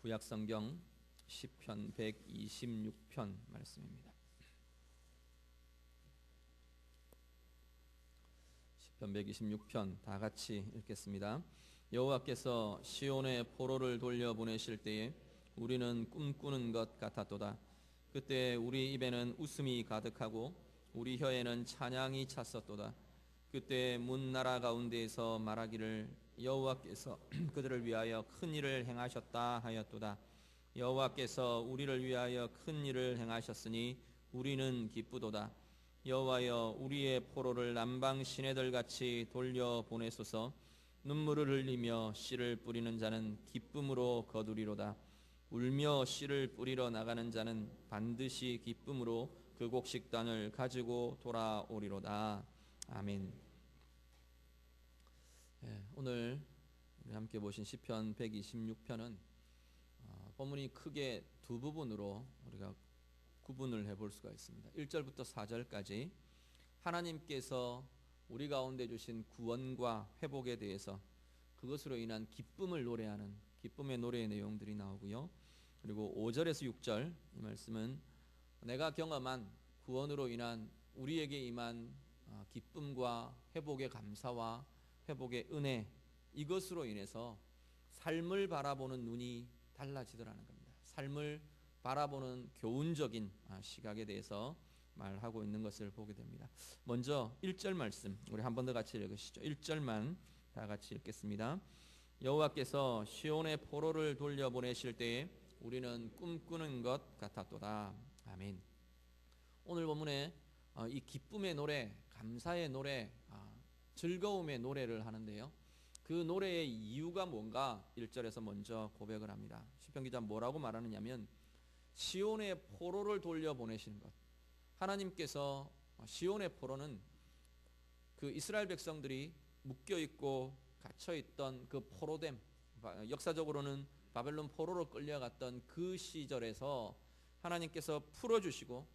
구약성경 시편 126편 말씀입니다. 시편 126편 다 같이 읽겠습니다. 여호와께서 시온에 포로를 돌려보내실 때에 우리는 꿈꾸는 것 같았도다. 그때 우리 입에는 웃음이 가득하고 우리 혀에는 찬양이 찼었도다. 그때 문 나라 가운데에서 말하기를 여호와께서 그들을 위하여 큰 일을 행하셨다 하였도다. 여호와께서 우리를 위하여 큰 일을 행하셨으니 우리는 기쁘도다. 여호와여, 우리의 포로를 남방 시내들 같이 돌려보내소서. 눈물을 흘리며 씨를 뿌리는 자는 기쁨으로 거두리로다. 울며 씨를 뿌리러 나가는 자는 반드시 기쁨으로 그 곡식단을 가지고 돌아오리로다. 아멘. 오늘 우리 함께 보신 시편 126편은 본문이 크게 두 부분으로 우리가 구분을 해볼 수가 있습니다. 1절부터 4절까지 하나님께서 우리 가운데 주신 구원과 회복에 대해서 그것으로 인한 기쁨을 노래하는 기쁨의 노래의 내용들이 나오고요. 그리고 5절에서 6절 이 말씀은 내가 경험한 구원으로 인한 우리에게 임한 기쁨과 회복의 감사와 회복의 은혜, 이것으로 인해서 삶을 바라보는 눈이 달라지더라는 겁니다. 삶을 바라보는 교훈적인 시각에 대해서 말하고 있는 것을 보게 됩니다. 먼저 1절 말씀 우리 한 번 더 같이 읽으시죠. 1절만 다 같이 읽겠습니다. 여호와께서 시온의 포로를 돌려보내실 때에 우리는 꿈꾸는 것 같았도다. 아멘. 오늘 본문에 이 기쁨의 노래, 감사의 노래, 즐거움의 노래를 하는데요. 그 노래의 이유가 뭔가 1절에서 먼저 고백을 합니다. 시편 기자 뭐라고 말하느냐면 시온의 포로를 돌려보내시는 것. 하나님께서 시온의 포로는 그 이스라엘 백성들이 묶여있고 갇혀있던 그 포로됨, 역사적으로는 바벨론 포로로 끌려갔던 그 시절에서 하나님께서 풀어주시고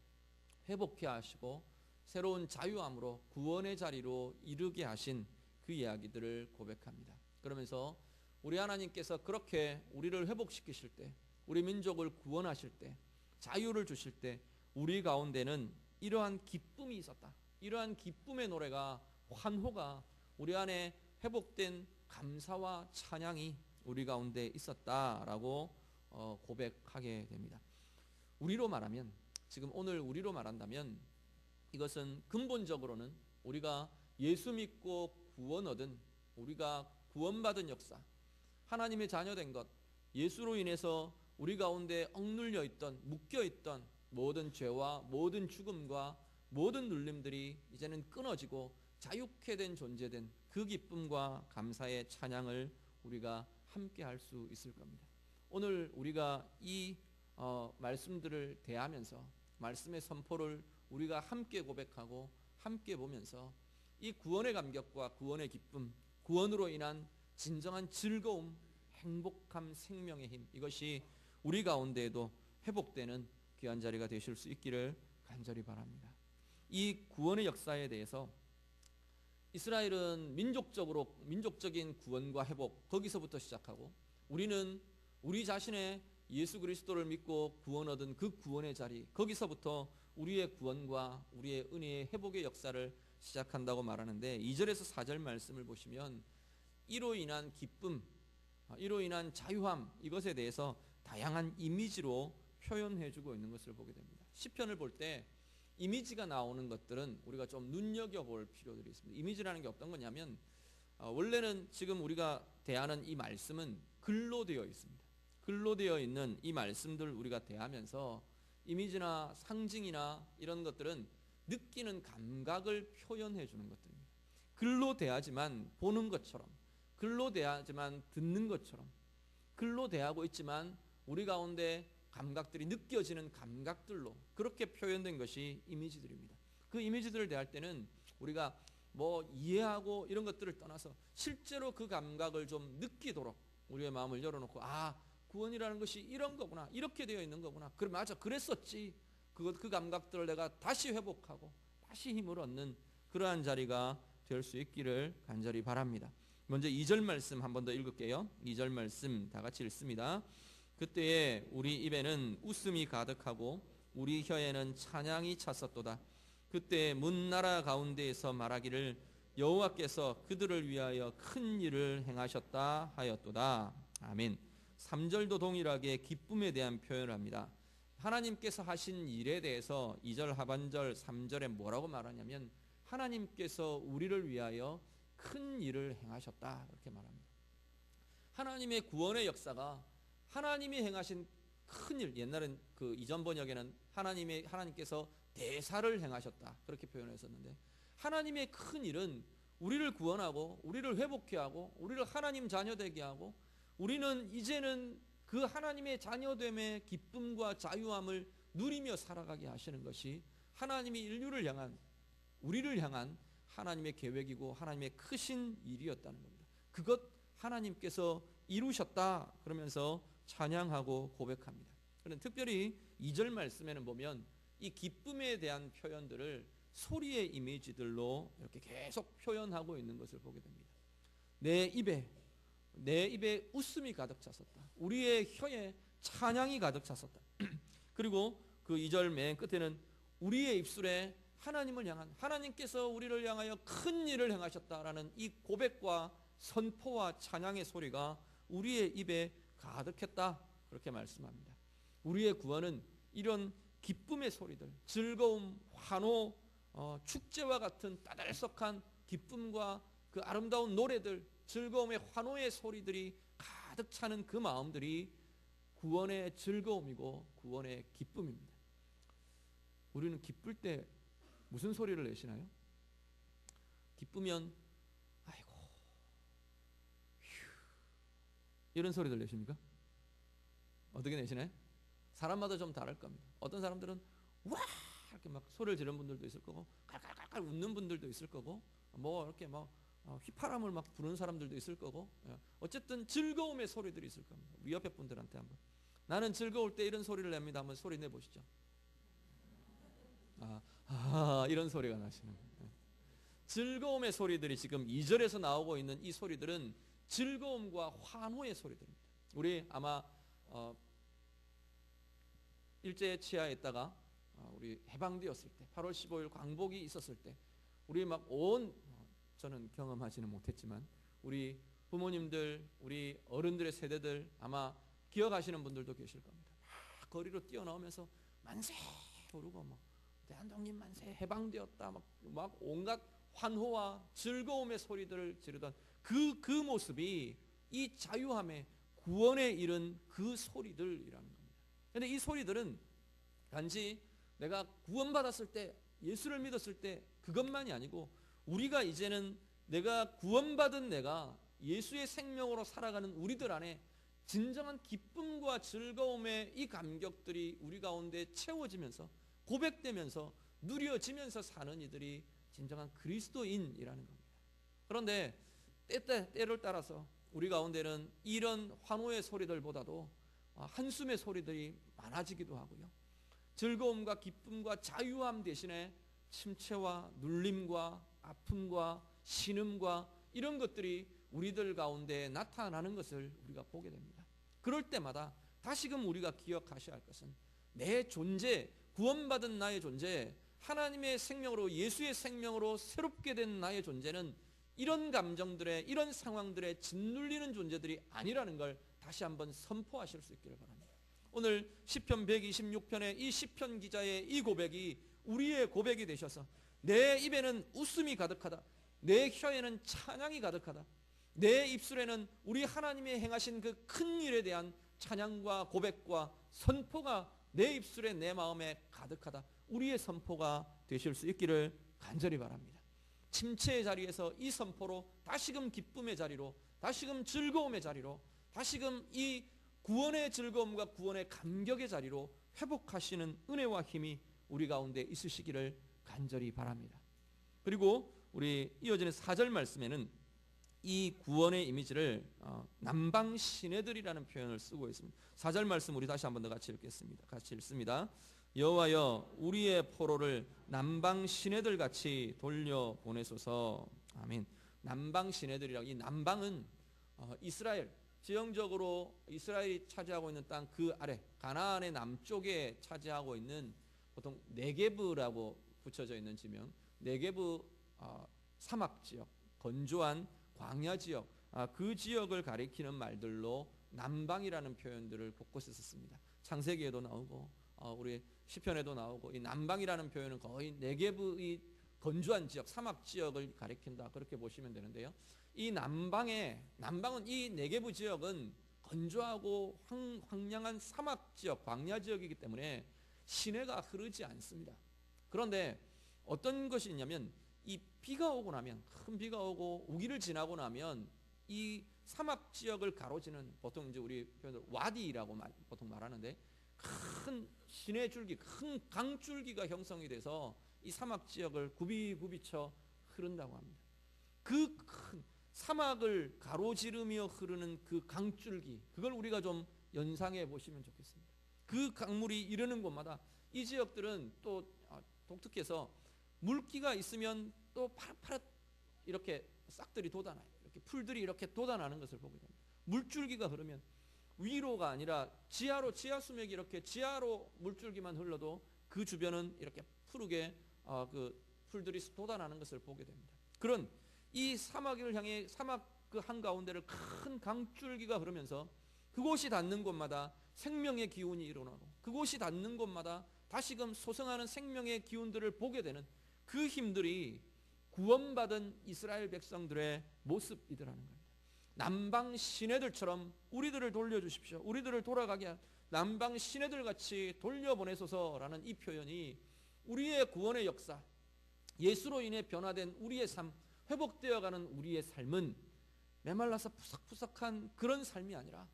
회복해 하시고 새로운 자유함으로 구원의 자리로 이르게 하신 그 이야기들을 고백합니다. 그러면서 우리 하나님께서 그렇게 우리를 회복시키실 때, 우리 민족을 구원하실 때, 자유를 주실 때 우리 가운데는 이러한 기쁨이 있었다. 이러한 기쁨의 노래가, 환호가 우리 안에 회복된 감사와 찬양이 우리 가운데 있었다라고 고백하게 됩니다. 우리로 말하면, 지금 오늘 우리로 말한다면 이것은 근본적으로는 우리가 예수 믿고 구원 얻은, 우리가 구원받은 역사, 하나님의 자녀된 것, 예수로 인해서 우리 가운데 억눌려 있던, 묶여 있던 모든 죄와 모든 죽음과 모든 눌림들이 이제는 끊어지고 자유케 된 존재된 그 기쁨과 감사의 찬양을 우리가 함께 할 수 있을 겁니다. 오늘 우리가 이 말씀들을 대하면서 말씀의 선포를 우리가 함께 고백하고 함께 보면서 이 구원의 감격과 구원의 기쁨, 구원으로 인한 진정한 즐거움, 행복함, 생명의 힘, 이것이 우리 가운데에도 회복되는 귀한 자리가 되실 수 있기를 간절히 바랍니다. 이 구원의 역사에 대해서 이스라엘은 민족적인 구원과 회복, 거기서부터 시작하고 우리는 우리 자신의 예수 그리스도를 믿고 구원 얻은 그 구원의 자리, 거기서부터 우리의 구원과 우리의 은혜의 회복의 역사를 시작한다고 말하는데 2절에서 4절 말씀을 보시면 이로 인한 기쁨, 이로 인한 자유함, 이것에 대해서 다양한 이미지로 표현해주고 있는 것을 보게 됩니다. 시편을 볼 때 이미지가 나오는 것들은 우리가 좀 눈여겨볼 필요들이 있습니다. 이미지라는 게 어떤 거냐면 원래는 지금 우리가 대하는 이 말씀은 글로 되어 있습니다. 글로 되어 있는 이 말씀들을 우리가 대하면서 이미지나 상징이나 이런 것들은 느끼는 감각을 표현해 주는 것들입니다. 글로 대하지만 보는 것처럼, 글로 대하지만 듣는 것처럼, 글로 대하고 있지만 우리 가운데 감각들이 느껴지는 감각들로 그렇게 표현된 것이 이미지들입니다. 그 이미지들을 대할 때는 우리가 뭐 이해하고 이런 것들을 떠나서 실제로 그 감각을 좀 느끼도록 우리의 마음을 열어놓고 구원이라는 것이 이런 거구나, 이렇게 되어 있는 거구나, 그래 맞아 그랬었지, 그 감각들을 내가 다시 회복하고 다시 힘을 얻는 그러한 자리가 될 수 있기를 간절히 바랍니다. 먼저 2절 말씀 한 번 더 읽을게요. 2절 말씀 다 같이 읽습니다. 그때에 우리 입에는 웃음이 가득하고 우리 혀에는 찬양이 찼었도다. 그때 문나라 가운데에서 말하기를 여호와께서 그들을 위하여 큰 일을 행하셨다 하였도다. 아멘. 3절도 동일하게 기쁨에 대한 표현을 합니다. 하나님께서 하신 일에 대해서 2절 하반절 3절에 뭐라고 말하냐면 하나님께서 우리를 위하여 큰 일을 행하셨다 이렇게 말합니다. 하나님의 구원의 역사가 하나님이 행하신 큰 일, 옛날엔 그 이전 번역에는 하나님께서 대사를 행하셨다 그렇게 표현했었는데, 하나님의 큰 일은 우리를 구원하고 우리를 회복케 하고 우리를 하나님 자녀 되게 하고, 우리는 이제는 그 하나님의 자녀됨의 기쁨과 자유함을 누리며 살아가게 하시는 것이 하나님이 인류를 향한, 우리를 향한 하나님의 계획이고 하나님의 크신 일이었다는 겁니다. 그것 하나님께서 이루셨다 그러면서 찬양하고 고백합니다. 그런데 특별히 2절 말씀에는 보면 이 기쁨에 대한 표현들을 소리의 이미지들로 이렇게 계속 표현하고 있는 것을 보게 됩니다. 내 입에 웃음이 가득 찼었다. 우리의 혀에 찬양이 가득 찼었다. 그리고 그 2절 맨 끝에는 우리의 입술에 하나님을 향한, 하나님께서 우리를 향하여 큰 일을 행하셨다라는 이 고백과 선포와 찬양의 소리가 우리의 입에 가득했다 그렇게 말씀합니다. 우리의 구원은 이런 기쁨의 소리들, 즐거움, 환호, 축제와 같은 따들썩한 기쁨과 그 아름다운 노래들, 즐거움의 환호의 소리들이 가득 차는 그 마음들이 구원의 즐거움이고 구원의 기쁨입니다. 우리는 기쁠 때 무슨 소리를 내시나요? 기쁘면 아이고 휴, 이런 소리들 내십니까? 어떻게 내시나요? 사람마다 좀 다를 겁니다. 어떤 사람들은 와 이렇게 막 소리를 지르는 분들도 있을 거고, 깔깔깔깔 웃는 분들도 있을 거고, 뭐 이렇게 막 휘파람을 막 부르는 사람들도 있을 거고, 어쨌든 즐거움의 소리들이 있을 겁니다. 우리 옆에 분들한테 한번 나는 즐거울 때 이런 소리를 냅니다 한번 소리 내보시죠. 이런 소리가 나시는 거예요. 즐거움의 소리들이 지금 2절에서 나오고 있는 이 소리들은 즐거움과 환호의 소리들입니다. 우리 아마 일제 치하에 있다가 우리 해방되었을 때 8월 15일 광복이 있었을 때 우리 막 저는 경험하지는 못했지만 우리 부모님들, 우리 어른들의 세대들 아마 기억하시는 분들도 계실 겁니다. 막 거리로 뛰어나오면서 만세 부르고 뭐 대한독립 만세, 해방되었다 막 온갖 환호와 즐거움의 소리들을 지르던 그 모습이 이 자유함의 구원에 이른 그 소리들이라는 겁니다. 그런데 이 소리들은 단지 내가 구원받았을 때, 예수를 믿었을 때 그것만이 아니고, 우리가 이제는 내가 구원받은 내가 예수의 생명으로 살아가는 우리들 안에 진정한 기쁨과 즐거움의 이 감격들이 우리 가운데 채워지면서 고백되면서 누려지면서 사는 이들이 진정한 그리스도인이라는 겁니다. 그런데 때를 따라서 우리 가운데는 이런 환호의 소리들보다도 한숨의 소리들이 많아지기도 하고요. 즐거움과 기쁨과 자유함 대신에 침체와 눌림과 아픔과 신음과 이런 것들이 우리들 가운데 나타나는 것을 우리가 보게 됩니다. 그럴 때마다 다시금 우리가 기억하셔야 할 것은 내 존재, 구원받은 나의 존재, 하나님의 생명으로, 예수의 생명으로 새롭게 된 나의 존재는 이런 감정들에, 이런 상황들에 짓눌리는 존재들이 아니라는 걸 다시 한번 선포하실 수 있기를 바랍니다. 오늘 시편 126편의 이 시편 기자의 이 고백이 우리의 고백이 되셔서 내 입에는 웃음이 가득하다, 내 혀에는 찬양이 가득하다, 내 입술에는 우리 하나님이 행하신 그 큰 일에 대한 찬양과 고백과 선포가 내 입술에 내 마음에 가득하다, 우리의 선포가 되실 수 있기를 간절히 바랍니다. 침체의 자리에서 이 선포로 다시금 기쁨의 자리로, 다시금 즐거움의 자리로, 다시금 이 구원의 즐거움과 구원의 감격의 자리로 회복하시는 은혜와 힘이 우리 가운데 있으시기를 간절히 바랍니다. 그리고 우리 이어지는 4절 말씀에는 이 구원의 이미지를 남방 시내들이라는 표현을 쓰고 있습니다. 4절 말씀 우리 다시 한번 더 같이 읽겠습니다. 같이 읽습니다. 여호와여 우리의 포로를 남방 시내들 같이 돌려 보내소서. 아멘. 남방 시내들이라고, 이 남방은 이스라엘, 지형적으로 이스라엘이 차지하고 있는 땅 그 아래 가나안의 남쪽에 차지하고 있는 보통 네게브라고 붙여져 있는 지명, 네게브 사막 지역, 건조한 광야 지역, 그 지역을 가리키는 말들로 남방이라는 표현들을 곳곳에 썼습니다. 창세기에도 나오고 우리 시편에도 나오고, 이 남방이라는 표현은 거의 네게브의 건조한 지역, 사막 지역을 가리킨다, 그렇게 보시면 되는데요. 이 남방은 이 네게브 지역은 건조하고 황량한 사막 지역, 광야 지역이기 때문에 시내가 흐르지 않습니다. 그런데 어떤 것이 있냐면, 이 비가 오고 나면, 큰 비가 오고 우기를 지나고 나면 이 사막 지역을 가로지는, 보통 이제 우리 표현으로 와디라고 보통 말하는데, 큰 시내 줄기, 큰 강줄기가 형성이 돼서 이 사막 지역을 굽이쳐 흐른다고 합니다. 그 큰 사막을 가로지르며 흐르는 그 강줄기, 그걸 우리가 좀 연상해 보시면 좋겠습니다. 그 강물이 이르는 곳마다 이 지역들은 또 독특해서 물기가 있으면 또 파릇파릇 이렇게 싹들이 돋아나요. 이렇게 풀들이 이렇게 돋아나는 것을 보게 됩니다. 물줄기가 흐르면 위로가 아니라 지하로, 지하 수맥이 이렇게 지하로 물줄기만 흘러도 그 주변은 이렇게 푸르게 그 풀들이 돋아나는 것을 보게 됩니다. 그런 이 사막을 향해, 사막 그 한가운데를 큰 강줄기가 흐르면서 그곳이 닿는 곳마다 생명의 기운이 일어나고, 그곳이 닿는 곳마다 다시금 소생하는 생명의 기운들을 보게 되는 그 힘들이 구원받은 이스라엘 백성들의 모습이더라는 겁니다. 남방 시내들처럼 우리들을 돌려주십시오, 우리들을 돌아가게 한 남방 시내들 같이 돌려보내소서라는 이 표현이 우리의 구원의 역사, 예수로 인해 변화된 우리의 삶, 회복되어가는 우리의 삶은 메말라서 푸석푸석한 그런 삶이 아니라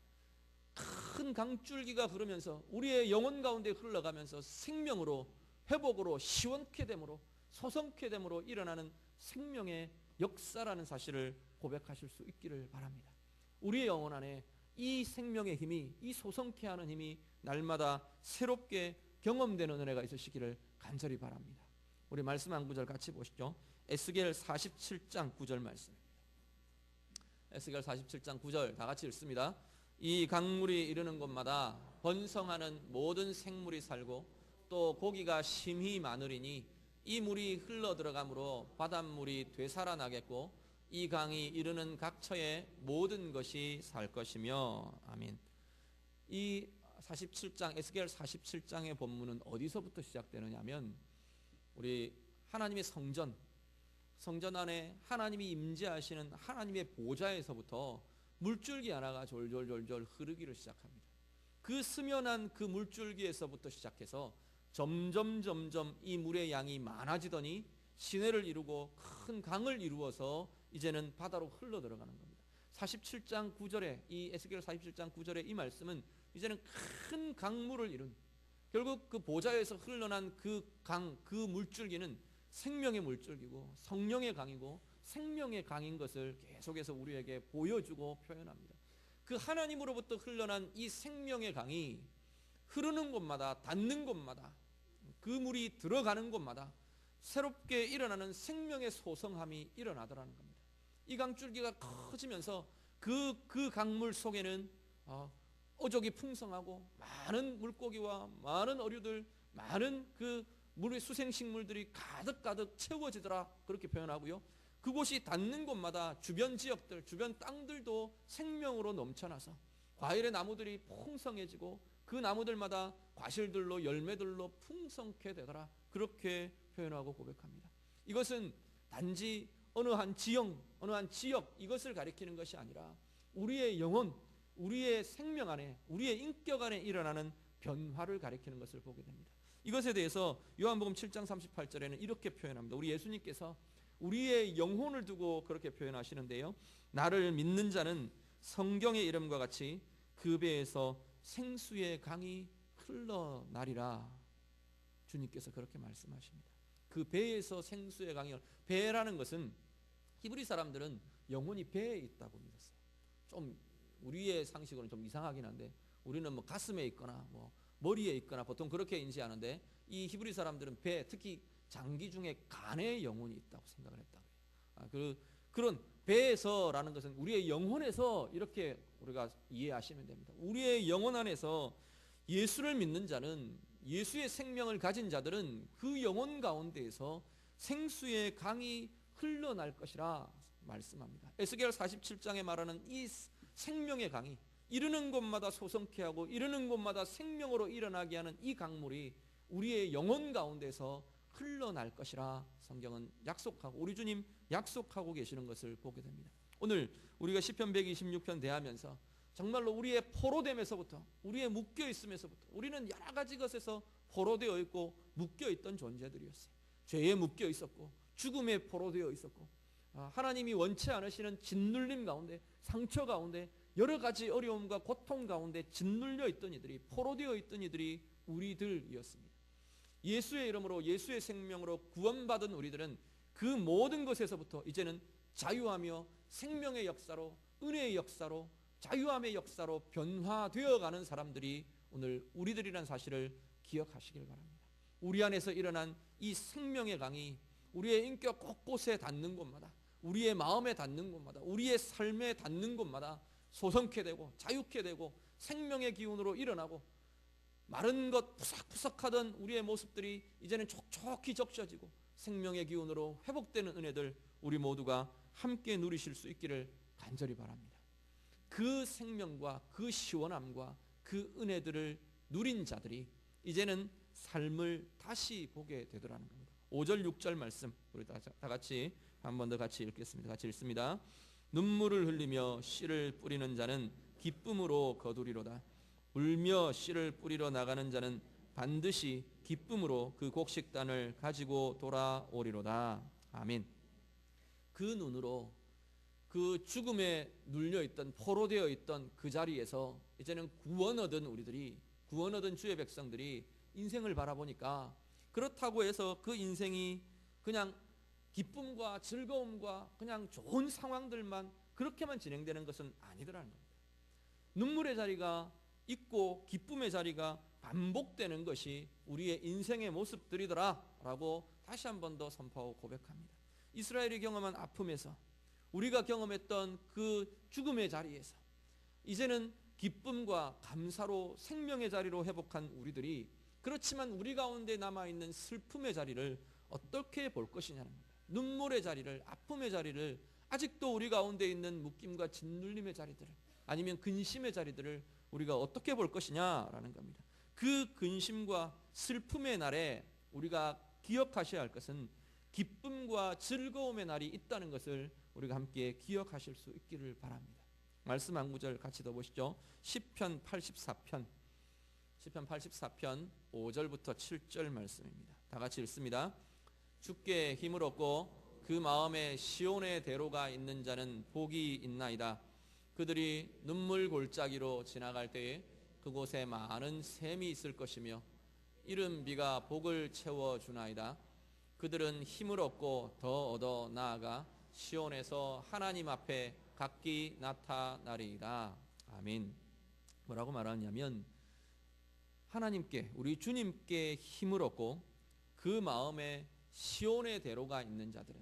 큰 강줄기가 흐르면서 우리의 영혼 가운데 흘러가면서 생명으로, 회복으로, 시원케 됨으로, 소성케 됨으로 일어나는 생명의 역사라는 사실을 고백하실 수 있기를 바랍니다. 우리의 영혼 안에 이 생명의 힘이, 이 소성케 하는 힘이 날마다 새롭게 경험되는 은혜가 있으시기를 간절히 바랍니다. 우리 말씀 한 구절 같이 보시죠. 에스겔 47장 9절 말씀입니다. 에스겔 47장 9절 다 같이 읽습니다. 이 강물이 이르는 곳마다 번성하는 모든 생물이 살고 또 고기가 심히 많으리니 이 물이 흘러 들어가므로 바닷물이 되살아나겠고 이 강이 이르는 각처의 모든 것이 살 것이며. 아멘. 이 47장, 에스겔 47장의 본문은 어디서부터 시작되느냐면, 우리 하나님의 성전 안에 하나님이 임재하시는 하나님의 보좌에서부터 물줄기 하나가 졸졸졸졸 흐르기를 시작합니다. 그 스면한 그 물줄기에서부터 시작해서 점점 이 물의 양이 많아지더니 시내를 이루고 큰 강을 이루어서 이제는 바다로 흘러 들어가는 겁니다. 47장 9절에, 이 에스겔 47장 9절에 이 말씀은 이제는 큰 강물을 이룬, 결국 그 보좌에서 흘러난 그 강, 그 물줄기는 생명의 물줄기고 성령의 강이고 생명의 강인 것을 계속해서 우리에게 보여주고 표현합니다. 그 하나님으로부터 흘러난 이 생명의 강이 흐르는 곳마다, 닿는 곳마다, 그 물이 들어가는 곳마다 새롭게 일어나는 생명의 소성함이 일어나더라는 겁니다. 이 강줄기가 커지면서 그 강물 속에는 어족이 풍성하고 많은 물고기와 많은 어류들, 많은 그 물의 수생식물들이 가득가득 채워지더라, 그렇게 표현하고요. 그곳이 닿는 곳마다 주변 지역들, 주변 땅들도 생명으로 넘쳐나서 과일의 나무들이 풍성해지고 그 나무들마다 과실들로, 열매들로 풍성케 되더라, 그렇게 표현하고 고백합니다. 이것은 단지 어느 한 지형, 어느 한 지역, 이것을 가리키는 것이 아니라 우리의 영혼, 우리의 생명 안에, 우리의 인격 안에 일어나는 변화를 가리키는 것을 보게 됩니다. 이것에 대해서 요한복음 7장 38절에는 이렇게 표현합니다. 우리 예수님께서 우리의 영혼을 두고 그렇게 표현하시는데요. 나를 믿는 자는 성경의 이름과 같이 그 배에서 생수의 강이 흘러나리라. 주님께서 그렇게 말씀하십니다. 그 배에서 생수의 강이, 배라는 것은 히브리 사람들은 영혼이 배에 있다고 믿었어요. 좀 우리의 상식으로는 좀 이상하긴 한데, 우리는 뭐 가슴에 있거나 뭐 머리에 있거나 보통 그렇게 인지하는데, 이 히브리 사람들은 배, 특히 장기 중에 간에 영혼이 있다고 생각을 했다고 해요. 그런 배에서라는 것은 우리의 영혼에서 이렇게 우리가 이해하시면 됩니다. 우리의 영혼 안에서 예수를 믿는 자는, 예수의 생명을 가진 자들은 그 영혼 가운데에서 생수의 강이 흘러날 것이라 말씀합니다. 에스겔 47장에 말하는 이 생명의 강이 이르는 곳마다 소성케 하고 이르는 곳마다 생명으로 일어나게 하는 이 강물이 우리의 영혼 가운데서 흘러날 것이라 성경은 약속하고, 우리 주님 약속하고 계시는 것을 보게 됩니다. 오늘 우리가 시편 126편 대하면서 정말로 우리의 포로됨에서부터, 우리의 묶여 있음에서부터, 우리는 여러 가지 것에서 포로되어 있고 묶여 있던 존재들이었어요. 죄에 묶여 있었고 죽음에 포로되어 있었고, 하나님이 원치 않으시는 짓눌림 가운데, 상처 가운데, 여러 가지 어려움과 고통 가운데 짓눌려 있던 이들이, 포로되어 있던 이들이 우리들이었습니다. 예수의 이름으로, 예수의 생명으로 구원받은 우리들은 그 모든 것에서부터 이제는 자유하며 생명의 역사로, 은혜의 역사로, 자유함의 역사로 변화되어 가는 사람들이 오늘 우리들이라는 사실을 기억하시길 바랍니다. 우리 안에서 일어난 이 생명의 강이 우리의 인격 곳곳에 닿는 곳마다, 우리의 마음에 닿는 곳마다, 우리의 삶에 닿는 곳마다 소성케 되고 자유케 되고 생명의 기운으로 일어나고, 마른 것 푸석푸석하던 우리의 모습들이 이제는 촉촉히 적셔지고 생명의 기운으로 회복되는 은혜들 우리 모두가 함께 누리실 수 있기를 간절히 바랍니다. 그 생명과 그 시원함과 그 은혜들을 누린 자들이 이제는 삶을 다시 보게 되더라는 겁니다. 5절 6절 말씀 우리 다 같이 한 번 더 같이 읽겠습니다. 같이 읽습니다. 눈물을 흘리며 씨를 뿌리는 자는 기쁨으로 거두리로다. 울며 씨를 뿌리러 나가는 자는 반드시 기쁨으로 그 곡식단을 가지고 돌아오리로다. 아멘. 그 눈으로 그 죽음에 눌려있던, 포로되어 있던 그 자리에서 이제는 구원 얻은 우리들이, 구원 얻은 주의 백성들이 인생을 바라보니까, 그렇다고 해서 그 인생이 그냥 기쁨과 즐거움과 그냥 좋은 상황들만 그렇게만 진행되는 것은 아니더라는 겁니다. 눈물의 자리가 있고 기쁨의 자리가 반복되는 것이 우리의 인생의 모습들이더라라고 다시 한 번 더 선포하고 고백합니다. 이스라엘이 경험한 아픔에서, 우리가 경험했던 그 죽음의 자리에서 이제는 기쁨과 감사로 생명의 자리로 회복한 우리들이, 그렇지만 우리 가운데 남아있는 슬픔의 자리를 어떻게 볼 것이냐는 겁니다. 눈물의 자리를, 아픔의 자리를, 아직도 우리 가운데 있는 묶임과 짓눌림의 자리들을, 아니면 근심의 자리들을 우리가 어떻게 볼 것이냐라는 겁니다. 그 근심과 슬픔의 날에 우리가 기억하셔야 할 것은 기쁨과 즐거움의 날이 있다는 것을 우리가 함께 기억하실 수 있기를 바랍니다. 말씀 한 구절 같이 더 보시죠. 시편 84편 5절부터 7절 말씀입니다. 다 같이 읽습니다. 주께 힘을 얻고 그 마음에 시온의 대로가 있는 자는 복이 있나이다. 그들이 눈물 골짜기로 지나갈 때에 그곳에 많은 샘이 있을 것이며 이른 비가 복을 채워주나이다. 그들은 힘을 얻고 더 얻어 나아가 시온에서 하나님 앞에 각기 나타나리이다. 아멘. 뭐라고 말하냐면, 하나님께, 우리 주님께 힘을 얻고 그 마음에 시온의 대로가 있는 자들은,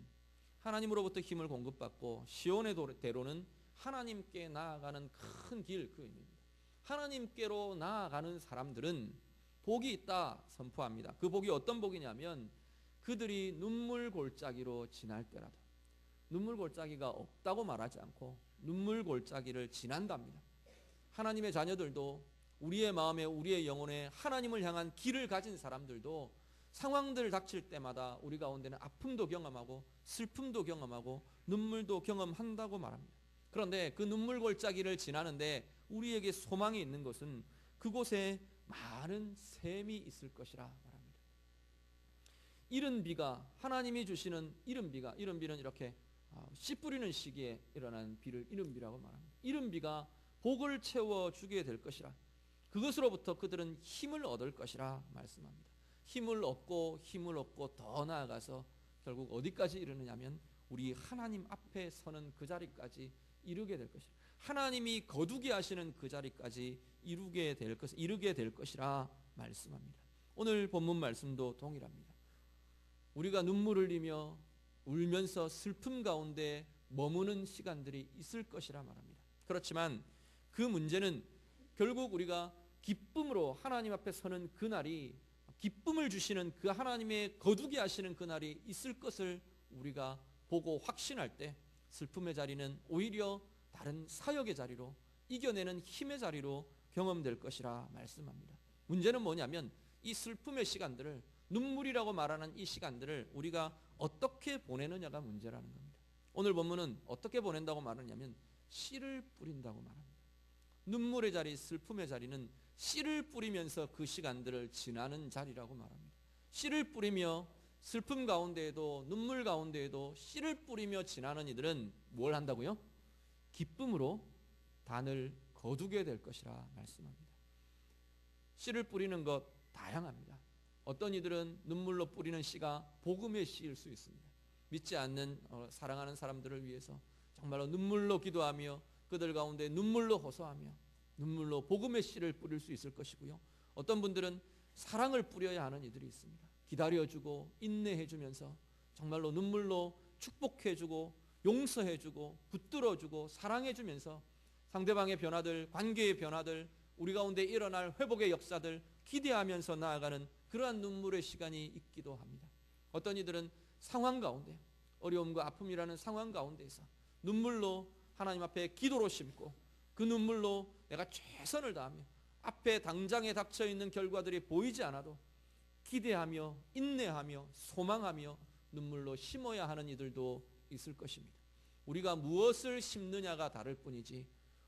하나님으로부터 힘을 공급받고 시온의 대로는 하나님께 나아가는 큰 길, 그 의미입니다. 하나님께로 나아가는 사람들은 복이 있다 선포합니다. 그 복이 어떤 복이냐면, 그들이 눈물 골짜기로 지날 때라도, 눈물 골짜기가 없다고 말하지 않고 눈물 골짜기를 지난답니다. 하나님의 자녀들도, 우리의 마음에, 우리의 영혼에 하나님을 향한 길을 가진 사람들도 상황들 닥칠 때마다 우리 가운데는 아픔도 경험하고 슬픔도 경험하고 눈물도 경험한다고 말합니다. 그런데 그 눈물 골짜기를 지나는데 우리에게 소망이 있는 것은 그곳에 많은 샘이 있을 것이라 말합니다. 이른 비가, 하나님이 주시는 이른 비가, 이른 비는 이렇게 씨 뿌리는 시기에 일어나는 비를 이른 비라고 말합니다. 이른 비가 복을 채워주게 될 것이라, 그것으로부터 그들은 힘을 얻을 것이라 말씀합니다. 힘을 얻고 더 나아가서 결국 어디까지 이르느냐면 우리 하나님 앞에 서는 그 자리까지 이르게 될 것이라, 하나님이 거두게 하시는 그 자리까지 이르게 될 것이라 말씀합니다. 오늘 본문 말씀도 동일합니다. 우리가 눈물을 흘리며 울면서 슬픔 가운데 머무는 시간들이 있을 것이라 말합니다. 그렇지만 그 문제는 결국 우리가 기쁨으로 하나님 앞에 서는 그날이, 기쁨을 주시는 그 하나님의 거두게 하시는 그날이 있을 것을 우리가 보고 확신할 때 슬픔의 자리는 오히려 다른 사역의 자리로, 이겨내는 힘의 자리로 경험될 것이라 말씀합니다. 문제는 뭐냐면 이 슬픔의 시간들을, 눈물이라고 말하는 이 시간들을 우리가 어떻게 보내느냐가 문제라는 겁니다. 오늘 본문은 어떻게 보낸다고 말하냐면 씨를 뿌린다고 말합니다. 눈물의 자리, 슬픔의 자리는 씨를 뿌리면서 그 시간들을 지나는 자리라고 말합니다. 씨를 뿌리며 슬픔 가운데에도 눈물 가운데에도 씨를 뿌리며 지나는 이들은 뭘 한다고요? 기쁨으로 단을 거두게 될 것이라 말씀합니다. 씨를 뿌리는 것 다양합니다. 어떤 이들은 눈물로 뿌리는 씨가 복음의 씨일 수 있습니다. 믿지 않는 사랑하는 사람들을 위해서 정말로 눈물로 기도하며 그들 가운데 눈물로 호소하며 눈물로 복음의 씨를 뿌릴 수 있을 것이고요. 어떤 분들은 사랑을 뿌려야 하는 이들이 있습니다. 기다려주고 인내해주면서 정말로 눈물로 축복해주고 용서해주고 붙들어주고 사랑해주면서 상대방의 변화들, 관계의 변화들, 우리 가운데 일어날 회복의 역사들 기대하면서 나아가는 그러한 눈물의 시간이 있기도 합니다. 어떤 이들은 상황 가운데, 어려움과 아픔이라는 상황 가운데에서 눈물로 하나님 앞에 기도로 심고 그 눈물로 내가 최선을 다하며 앞에 당장에 닥쳐있는 결과들이 보이지 않아도 기대하며 인내하며 소망하며 눈물로 심어야 하는 이들도 있을 것입니다. 우리가 무엇을 심느냐가 다를 뿐이지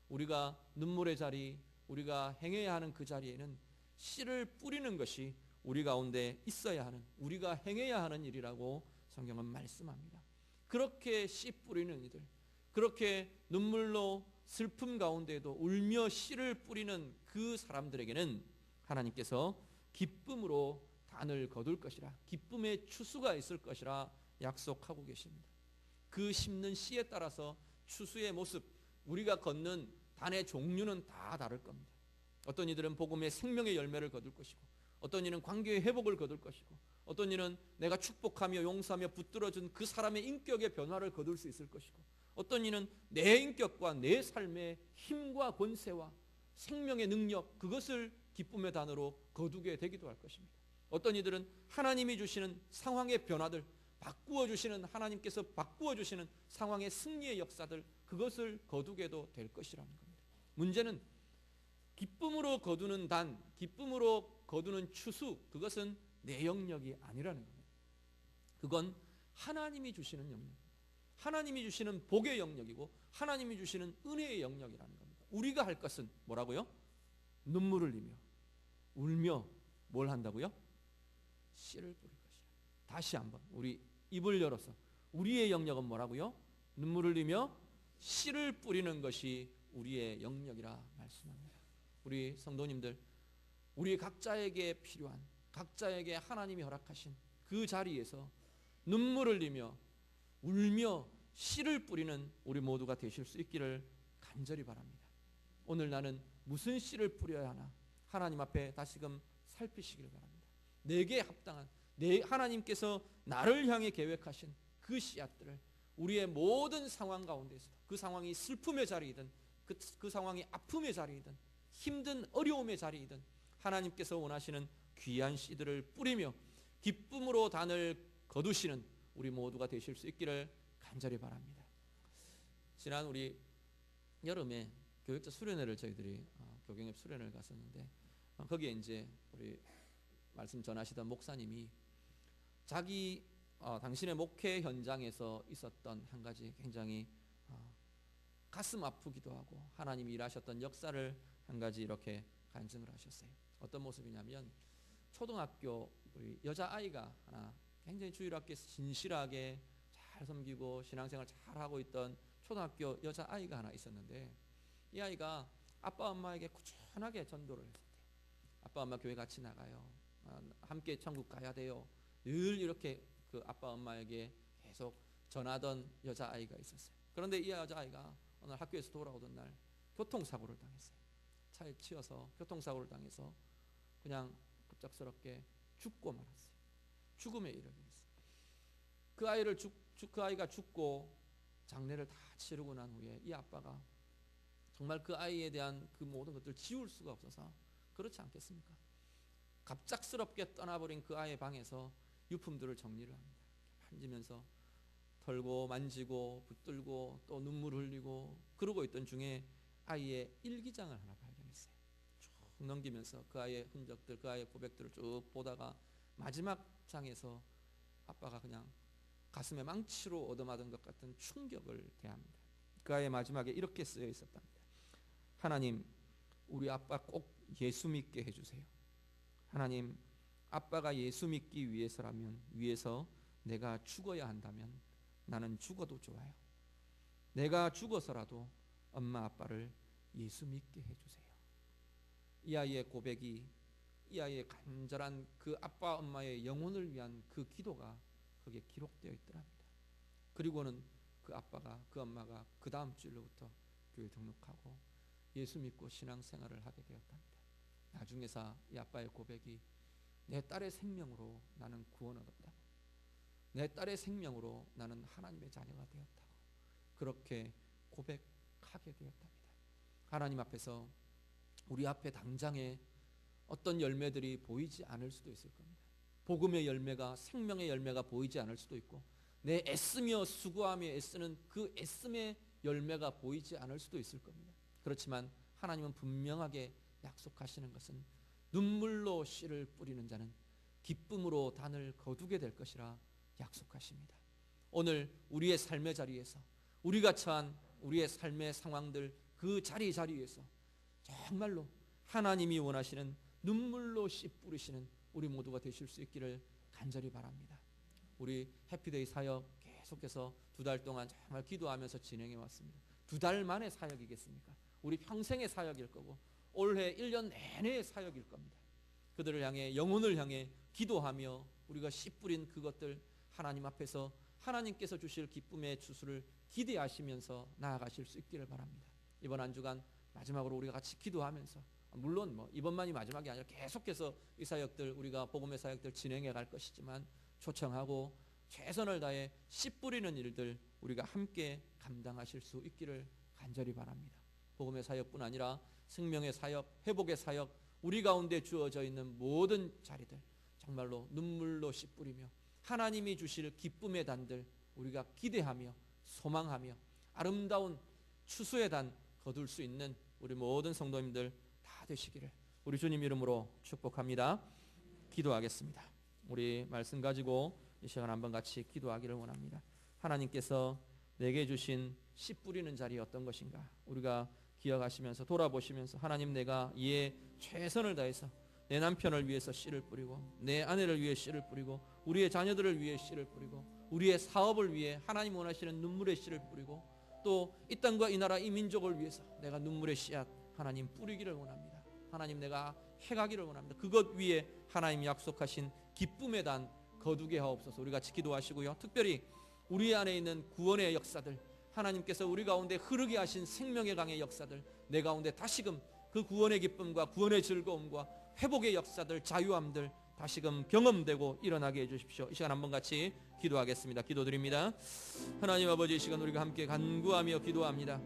우리가 눈물의 자리, 우리가 행해야 하는 그 자리에는 씨를 뿌리는 것이 우리 가운데 있어야 하는, 우리가 행해야 하는 일이라고 성경은 말씀합니다. 그렇게 씨 뿌리는 이들, 그렇게 눈물로 슬픔 가운데에도 울며 씨를 뿌리는 그 사람들에게는 하나님께서 기쁨으로 단을 거둘 것이라, 기쁨의 추수가 있을 것이라 약속하고 계십니다. 그 심는 씨에 따라서 추수의 모습, 우리가 걷는 단의 종류는 다 다를 겁니다. 어떤 이들은 복음의 생명의 열매를 거둘 것이고, 어떤 이는 관계의 회복을 거둘 것이고, 어떤 이는 내가 축복하며 용서하며 붙들어준 그 사람의 인격의 변화를 거둘 수 있을 것이고, 어떤 이는 내 인격과 내 삶의 힘과 권세와 생명의 능력, 그것을 기쁨의 단으로 거두게 되기도 할 것입니다. 어떤 이들은 하나님이 주시는 상황의 변화들, 바꾸어 주시는, 하나님께서 바꾸어 주시는 상황의 승리의 역사들, 그것을 거두게도 될 것이라는 겁니다. 문제는 기쁨으로 거두는 단, 기쁨으로 거두는 추수, 그것은 내 영역이 아니라는 겁니다. 그건 하나님이 주시는 영역입니다. 하나님이 주시는 복의 영역이고 하나님이 주시는 은혜의 영역이라는 겁니다. 우리가 할 것은 뭐라고요? 눈물을 흘리며 울며 뭘 한다고요? 씨를 뿌릴 것이라. 다시 한번 우리 입을 열어서 우리의 영역은 뭐라고요? 눈물을 흘리며 씨를 뿌리는 것이 우리의 영역이라 말씀합니다. 우리 성도님들, 우리 각자에게 필요한, 각자에게 하나님이 허락하신 그 자리에서 눈물을 흘리며 울며 씨를 뿌리는 우리 모두가 되실 수 있기를 간절히 바랍니다. 오늘 나는 무슨 씨를 뿌려야 하나 하나님 앞에 다시금 살피시기를 바랍니다. 내게 합당한, 하나님께서 나를 향해 계획하신 그 씨앗들을 우리의 모든 상황 가운데서, 그 상황이 슬픔의 자리이든 그 상황이 아픔의 자리이든 힘든 어려움의 자리이든 하나님께서 원하시는 귀한 씨들을 뿌리며 기쁨으로 단을 거두시는 우리 모두가 되실 수 있기를 간절히 바랍니다. 지난 우리 여름에 교육자 수련회를 저희들이 교경협 수련회를 갔었는데 거기에 이제 우리 말씀 전하시던 목사님이 자기 당신의 목회 현장에서 있었던 한 가지 굉장히 가슴 아프기도 하고 하나님이 일하셨던 역사를 한 가지 이렇게 간증을 하셨어요. 어떤 모습이냐면 초등학교 우리 여자아이가 하나 굉장히 주일학교에서 진실하게 잘 섬기고 신앙생활 잘하고 있던 초등학교 여자아이가 하나 있었는데 이 아이가 아빠 엄마에게 꾸준하게 전도를 했었대요. 아빠 엄마 교회 같이 나가요. 함께 천국 가야 돼요. 늘 이렇게 그 아빠 엄마에게 계속 전하던 여자아이가 있었어요. 그런데 이 여자아이가 오늘 학교에서 돌아오던 날 교통사고를 당했어요. 차에 치여서 교통사고를 당해서 그냥 급작스럽게 죽고 말았어요. 죽음에 이르게 됐어요. 그 아이가 죽고 장례를 다 치르고 난 후에 이 아빠가 정말 그 아이에 대한 그 모든 것들을 지울 수가 없어서, 그렇지 않겠습니까? 갑작스럽게 떠나버린 그 아이의 방에서 유품들을 정리를 합니다. 만지면서 털고 만지고 붙들고 또 눈물 흘리고 그러고 있던 중에 아이의 일기장을 하나 발견했어요. 쭉 넘기면서 그 아이의 흔적들, 그 아이의 고백들을 쭉 보다가 마지막 장에서 아빠가 그냥 가슴에 망치로 얻어맞은 것 같은 충격을 대합니다. 그 아이의 마지막에 이렇게 쓰여 있었답니다. 하나님, 우리 아빠 꼭 예수 믿게 해주세요. 하나님, 아빠가 예수 믿기 위해서 내가 죽어야 한다면 나는 죽어도 좋아요. 내가 죽어서라도 엄마 아빠를 예수 믿게 해주세요. 이 아이의 고백이, 이 아이의 간절한 그 아빠 엄마의 영혼을 위한 그 기도가 거기에 기록되어 있더랍니다. 그리고는 그 아빠가, 그 엄마가 그 다음 주일로부터 교회 등록하고 예수 믿고 신앙생활을 하게 되었답니다. 나중에서 이 아빠의 고백이, 내 딸의 생명으로 나는 구원을 얻었다고, 내 딸의 생명으로 나는 하나님의 자녀가 되었다고 그렇게 고백하게 되었답니다. 하나님 앞에서 우리 앞에 당장에 어떤 열매들이 보이지 않을 수도 있을 겁니다. 복음의 열매가, 생명의 열매가 보이지 않을 수도 있고, 내 애쓰며 수고하며 애쓰는 그 애씀의 열매가 보이지 않을 수도 있을 겁니다. 그렇지만 하나님은 분명하게 약속하시는 것은 눈물로 씨를 뿌리는 자는 기쁨으로 단을 거두게 될 것이라 약속하십니다. 오늘 우리의 삶의 자리에서, 우리가 처한 우리의 삶의 상황들, 그 자리에서 정말로 하나님이 원하시는 눈물로 씨 뿌리시는 우리 모두가 되실 수 있기를 간절히 바랍니다. 우리 해피데이 사역 계속해서 2달 동안 정말 기도하면서 진행해 왔습니다. 2달 만의 사역이겠습니까? 우리 평생의 사역일 거고 올해 1년 내내의 사역일 겁니다. 그들을 향해, 영혼을 향해 기도하며 우리가 씨 뿌린 그것들 하나님 앞에서 하나님께서 주실 기쁨의 주수를 기대하시면서 나아가실 수 있기를 바랍니다. 이번 한 주간 마지막으로 우리가 같이 기도하면서, 물론 이번만이 마지막이 아니라 계속해서 이 사역들, 우리가 복음의 사역들 진행해 갈 것이지만 초청하고 최선을 다해 씨 뿌리는 일들 우리가 함께 감당하실 수 있기를 간절히 바랍니다. 복음의 사역뿐 아니라 생명의 사역, 회복의 사역, 우리 가운데 주어져 있는 모든 자리들 정말로 눈물로 씨 뿌리며 하나님이 주실 기쁨의 단들 우리가 기대하며 소망하며 아름다운 추수의 단 거둘 수 있는 우리 모든 성도님들 다 되시기를 우리 주님 이름으로 축복합니다. 기도하겠습니다. 우리 말씀 가지고 이 시간 한번 같이 기도하기를 원합니다. 하나님께서 내게 주신 씨 뿌리는 자리 어떤 것인가 우리가 기억하시면서 돌아보시면서, 하나님, 내가 이에 최선을 다해서 내 남편을 위해서 씨를 뿌리고 내 아내를 위해 씨를 뿌리고 우리의 자녀들을 위해 씨를 뿌리고 우리의 사업을 위해 하나님 원하시는 눈물의 씨를 뿌리고 또 이 땅과 이 나라 이 민족을 위해서 내가 눈물의 씨앗 하나님 뿌리기를 원합니다. 하나님, 내가 해가기를 원합니다. 그것 위에 하나님 약속하신 기쁨의 단 거두게 하옵소서. 우리 같이 기도하시고요. 특별히 우리 안에 있는 구원의 역사들, 하나님께서 우리 가운데 흐르게 하신 생명의 강의 역사들, 내 가운데 다시금 그 구원의 기쁨과 구원의 즐거움과 회복의 역사들, 자유함들 다시금 경험되고 일어나게 해주십시오. 이 시간 한번 같이 기도하겠습니다. 기도드립니다. 하나님 아버지, 이 시간 우리가 함께 간구하며 기도합니다.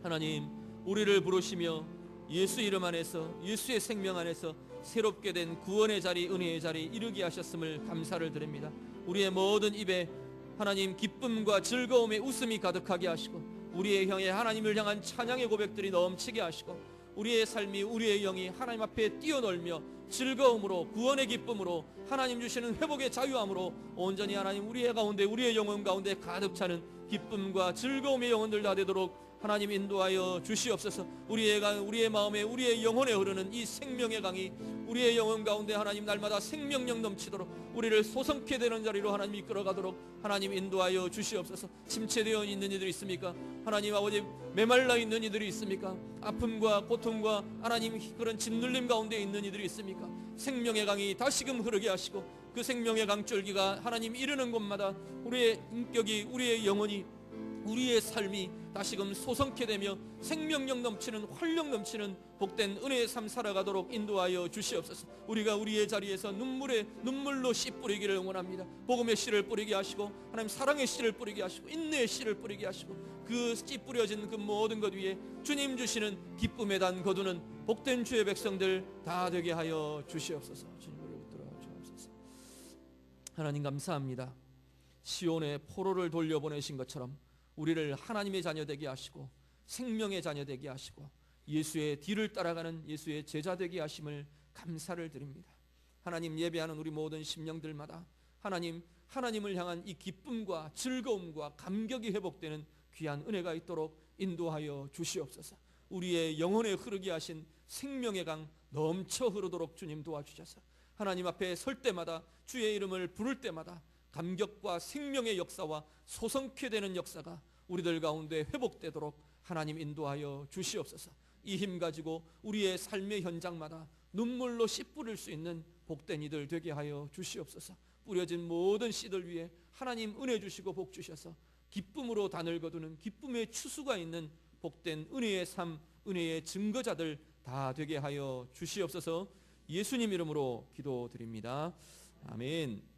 하나님, 우리를 부르시며 예수 이름 안에서, 예수의 생명 안에서 새롭게 된 구원의 자리, 은혜의 자리 이르게 하셨음을 감사를 드립니다. 우리의 모든 입에 하나님 기쁨과 즐거움의 웃음이 가득하게 하시고 우리의 형에 하나님을 향한 찬양의 고백들이 넘치게 하시고 우리의 삶이, 우리의 영이 하나님 앞에 뛰어놀며 즐거움으로, 구원의 기쁨으로, 하나님 주시는 회복의 자유함으로 온전히 하나님 우리의 가운데, 우리의 영혼 가운데 가득 차는 기쁨과 즐거움의 영혼들 다 되도록 하나님 인도하여 주시옵소서. 우리의 마음에, 우리의 영혼에 흐르는 이 생명의 강이 우리의 영혼 가운데 하나님 날마다 생명력 넘치도록 우리를 소성케 되는 자리로 하나님 이끌어가도록 하나님 인도하여 주시옵소서. 침체되어 있는 이들이 있습니까? 하나님 아버지, 메말라 있는 이들이 있습니까? 아픔과 고통과 하나님 그런 짓눌림 가운데 있는 이들이 있습니까? 생명의 강이 다시금 흐르게 하시고 그 생명의 강줄기가 하나님 이르는 곳마다 우리의 인격이, 우리의 영혼이 우리의 삶이 다시금 소성케 되며 생명력 넘치는 활력 넘치는 복된 은혜의 삶 살아가도록 인도하여 주시옵소서. 우리가 우리의 자리에서 눈물로 씨 뿌리기를 원합니다. 복음의 씨를 뿌리게 하시고 하나님 사랑의 씨를 뿌리게 하시고 인내의 씨를 뿌리게 하시고 그 씨 뿌려진 그 모든 것 위에 주님 주시는 기쁨의 단 거두는 복된 주의 백성들 다 되게 하여 주시옵소서. 주님 우리 붙들어 주옵소서. 하나님 감사합니다. 시온에 포로를 돌려보내신 것처럼 우리를 하나님의 자녀 되게 하시고 생명의 자녀 되게 하시고 예수의 뒤를 따라가는 예수의 제자 되게 하심을 감사를 드립니다. 하나님, 예배하는 우리 모든 심령들마다 하나님을 향한 이 기쁨과 즐거움과 감격이 회복되는 귀한 은혜가 있도록 인도하여 주시옵소서. 우리의 영혼에 흐르게 하신 생명의 강 넘쳐 흐르도록 주님 도와주셔서 하나님 앞에 설 때마다 주의 이름을 부를 때마다 감격과 생명의 역사와 소성케 되는 역사가 우리들 가운데 회복되도록 하나님 인도하여 주시옵소서. 이 힘 가지고 우리의 삶의 현장마다 눈물로 씨 뿌릴 수 있는 복된 이들 되게 하여 주시옵소서. 뿌려진 모든 씨들 위에 하나님 은혜 주시고 복 주셔서 기쁨으로 단을 거두는 기쁨의 추수가 있는 복된 은혜의 삶, 은혜의 증거자들 다 되게 하여 주시옵소서. 예수님 이름으로 기도드립니다. 아멘.